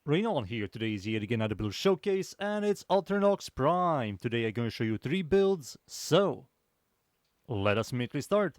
Raynon here. Today is yet again another build showcase, and it's Alternox Prime. Today I'm going to show you 3 builds, so let us immediately start.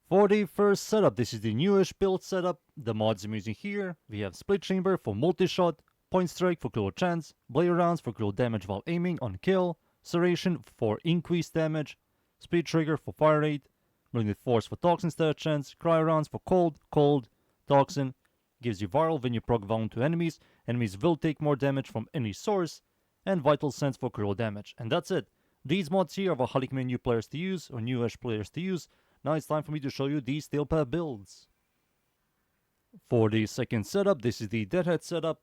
For the first setup, this is the newish build setup. The mods I'm using here, we have Split Chamber for multi-shot, Point Strike for critical chance, Blade Rounds for critical damage while aiming on kill, Serration for increased damage, Speed Trigger for fire rate, Malignant Force for Toxin stat chance, Cryo Rounds for cold, Toxin, gives you viral when you proc wound to enemies. Enemies will take more damage from any source, and Vital Sense for critical damage. And that's it. These mods here are for Arcane new players to use, or newish players to use. Now it's time for me to show you these Steel Path builds. For the second setup, this is the Deadhead setup.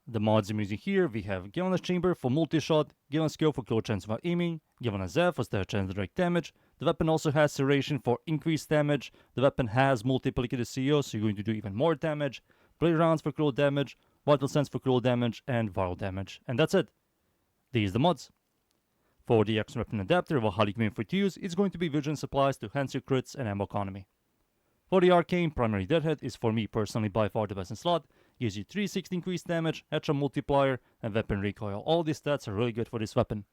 The mods I'm using here, we have Given Chamber for multi-shot, Given Skill for critical chance while aiming, Given Zev for stat chance direct damage. The weapon also has Serration for increased damage. The weapon has multiplicative CO, so you're going to do even more damage. Blade Rounds for critical damage, Vital Sense for critical damage, and viral damage. And that's it. These are the mods. For the extra weapon adapter, while highly convenient for it to use, it's going to be Vision Supplies to enhance your crits and ammo economy. For the Arcane, Primary Deadhead is for me personally by far the best in slot. Gives you 360 increased damage, headshot multiplier, and weapon recoil. All these stats are really good for this weapon.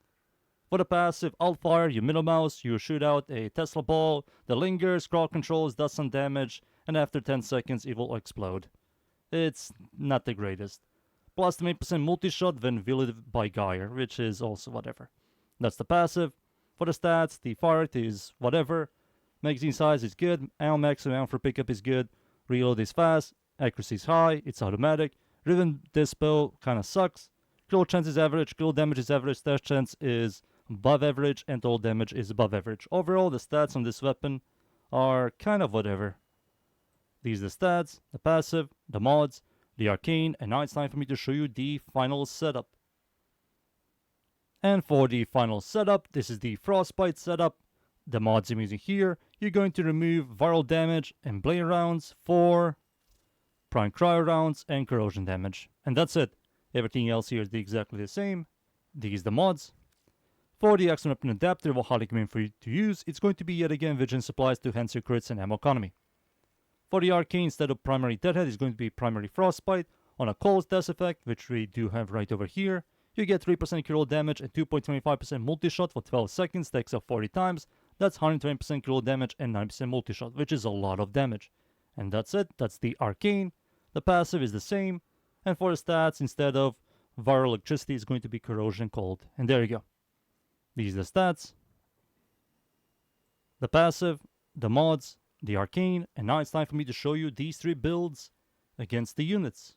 For the passive, Alt Fire, you middle mouse, you shoot out a Tesla ball that lingers, crowd controls, does some damage, and after 10 seconds it will explode. It's not the greatest. Plus the 8% multi-shot when wielded by Geyer, which is also whatever. That's the passive. For the stats, the fire rate is whatever. Magazine size is good, ammo max and ammo for pickup is good, reload is fast, accuracy is high, it's automatic. Riven Dispo kinda sucks. Critical chance is average, critical damage is average, stat chance is above average, and total damage is above average. Overall, the stats on this weapon are kind of whatever. These are the stats, the passive, the mods, the arcane, and now it's time for me to show you the final setup. And for the final setup, this is the Frostbite setup. The mods I'm using here, you're going to remove viral damage and blade rounds for prime cryo rounds and corrosion damage. And that's it. Everything else here is exactly the same. These are the mods. For the extra weapon adapter, while highly convenient for you to use, it's going to be yet again Vision Supplies to enhance your crits and ammo economy. For the Arcane, instead of Primary Deadhead, it's going to be Primary Frostbite on a cold death effect, which we do have right over here. You get 3% critical damage and 2.25% multi-shot for 12 seconds, stacks up 40 times. That's 120% critical damage and 9% multi-shot, which is a lot of damage. And that's it, that's the Arcane. The passive is the same. And for the stats, instead of viral electricity, it's going to be corrosion cold. And there you go. These are the stats. The passive, the mods, the arcane, and now it's time for me to show you these 3 builds against the units.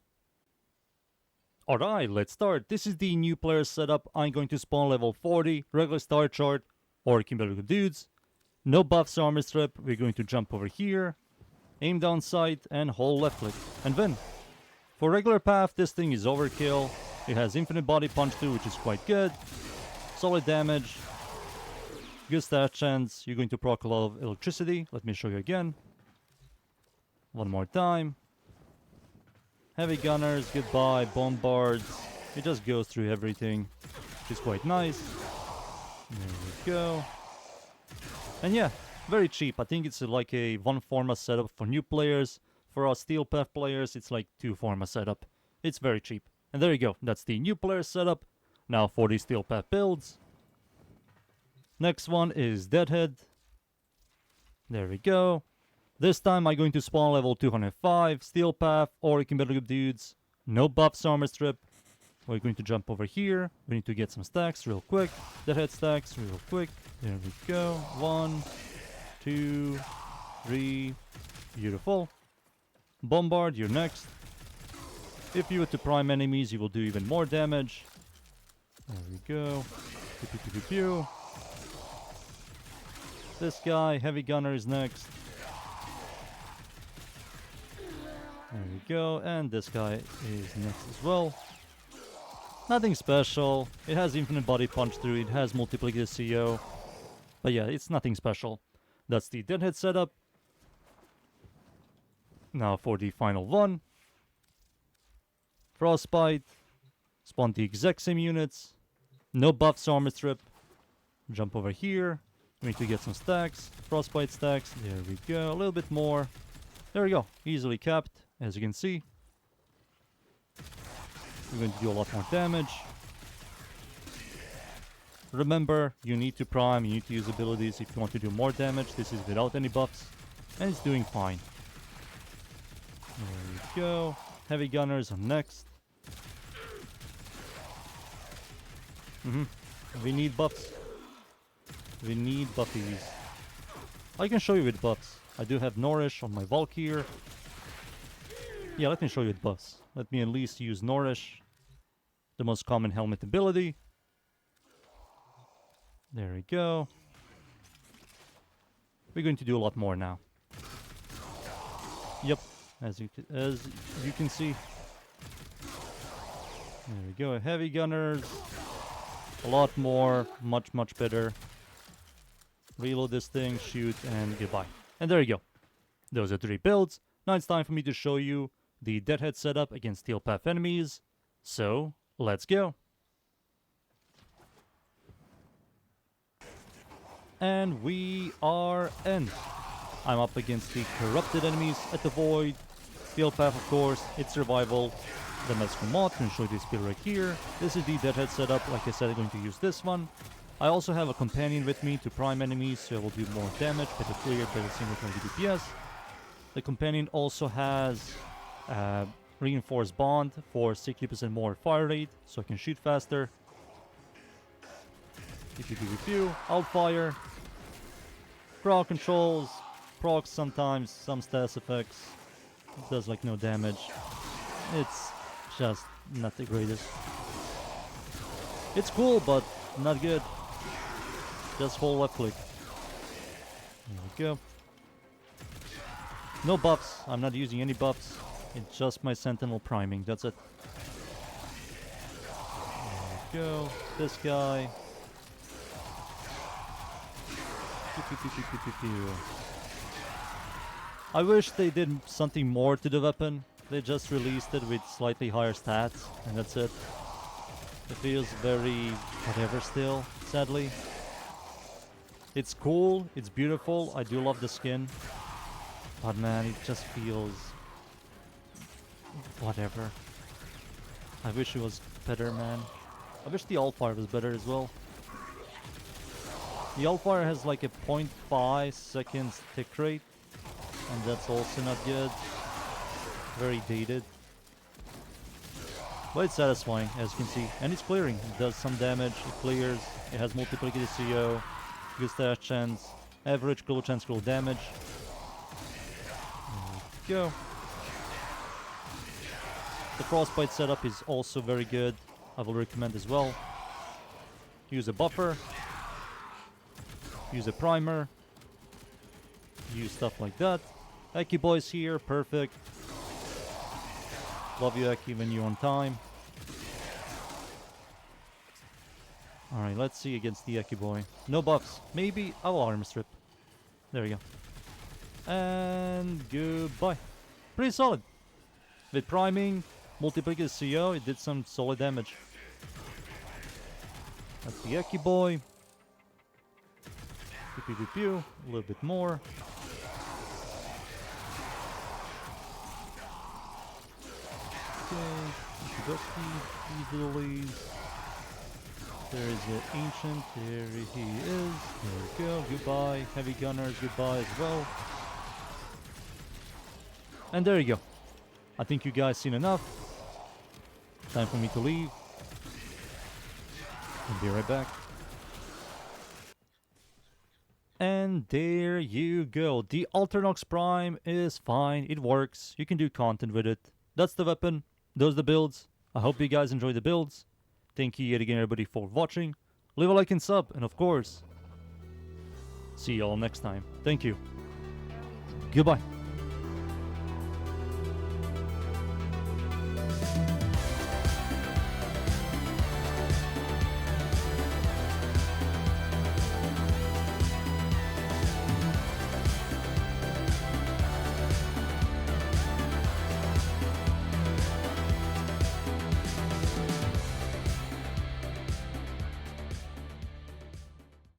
Alright, let's start. This is the new player setup. I'm going to spawn level 40, regular star chart, or cumulative dudes. No buffs armor strip. We're going to jump over here, aim down sight, and hold left click, and win. For regular path, this thing is overkill. It has infinite body punch too, which is quite good. Solid damage. Good stat chance. You're going to proc a lot of electricity. Let me show you again. One more time. Heavy gunners, goodbye, bombards. It just goes through everything, which is quite nice. There we go. And yeah, very cheap. I think it's like a 1 forma setup for new players. For us Steel Path players, it's like 2 forma setup. It's very cheap. And there you go. That's the new player setup. Now for the Steel Path builds. Next one is Deadhead. There we go. This time I'm going to spawn level 205, Steel Path, or competitive dudes. No buffs armor strip. We're going to jump over here. We need to get some stacks real quick. Deadhead stacks real quick. There we go. 1, 2, 3. Beautiful. Bombard, you're next. If you were to prime enemies, you will do even more damage. There we go. Pew, pew, pew, pew, pew. This guy, heavy gunner, is next. There we go, and this guy is next as well. Nothing special. It has infinite body punch through, it has multiplicative CO. But yeah, it's nothing special. That's the Deadhead setup. Now for the final one. Frostbite. Spawn the exact same units. No buffs armor strip. Jump over here. We need to get some stacks. Frostbite stacks. There we go. A little bit more. There we go. Easily capped, as you can see. We're going to do a lot more damage. Remember, you need to prime, you need to use abilities if you want to do more damage. This is without any buffs, and it's doing fine. There we go. Heavy gunners are next. We need buffs. We need buffies. I can show you with buffs. I do have Nourish on my Valkyr. Yeah, let me show you with buffs. Let me at least use Nourish, the most common helmet ability. There we go. We're going to do a lot more now. Yep, as you can see. There we go, heavy gunners. A lot more, much better. Reload this thing, shoot, and goodbye. And there you go. Those are 3 builds. Now it's time for me to show you the Deadhead setup against Steel Path enemies. So, let's go. And we are in. I'm up against the corrupted enemies at the Void. Steel Path, of course, it's survival. The Mescal mod, can show you this build right here. This is the Deadhead setup. Like I said, I'm going to use this one. I also have a companion with me to prime enemies, so it will do more damage, better clear, better single target DPS. The companion also has reinforced bond for 60% more fire rate, so I can shoot faster. Pew, outfire. Crowd controls, procs sometimes, some status effects. It does like no damage. It's just not the greatest. It's cool, but not good. Just hold left click. There we go. No buffs. I'm not using any buffs. It's just my sentinel priming. That's it. There we go. This guy. I wish they did something more to the weapon. They just released it with slightly higher stats, and that's it. It feels very whatever still, sadly. It's cool, it's beautiful, I do love the skin. But man, it just feels whatever. I wish it was better, man. I wish the Altfire was better as well. The Altfire has like a 0.5 seconds tick rate, and that's also not good. Very dated. But it's satisfying, as you can see. And it's clearing. It does some damage, it clears, it has multiplicative CO, good stash chance, average critical chance critical damage. There we go. The Frostbite setup is also very good. I will recommend as well. Use a buffer. Use a primer. Use stuff like that. Aki boys here, perfect. Love you, Aki, when you're on time. Alright, let's see against the Aki boy. No buffs. Maybe I will armor strip. There we go. And goodbye. Pretty solid. With priming, multiplicative CO, it did some solid damage. That's the Aki boy. Pew, pew, pew. A little bit more. Okay, these little leaves. There is an ancient. There he is. There we go. Goodbye. Heavy gunners. Goodbye as well. And there you go. I think you guys seen enough. Time for me to leave. And be right back. And there you go. The Alternox Prime is fine. It works. You can do content with it. That's the weapon. Those are the builds. I hope you guys enjoy the builds. Thank you yet again everybody for watching. Leave a like and sub. And of course, see y'all next time. Thank you. Goodbye.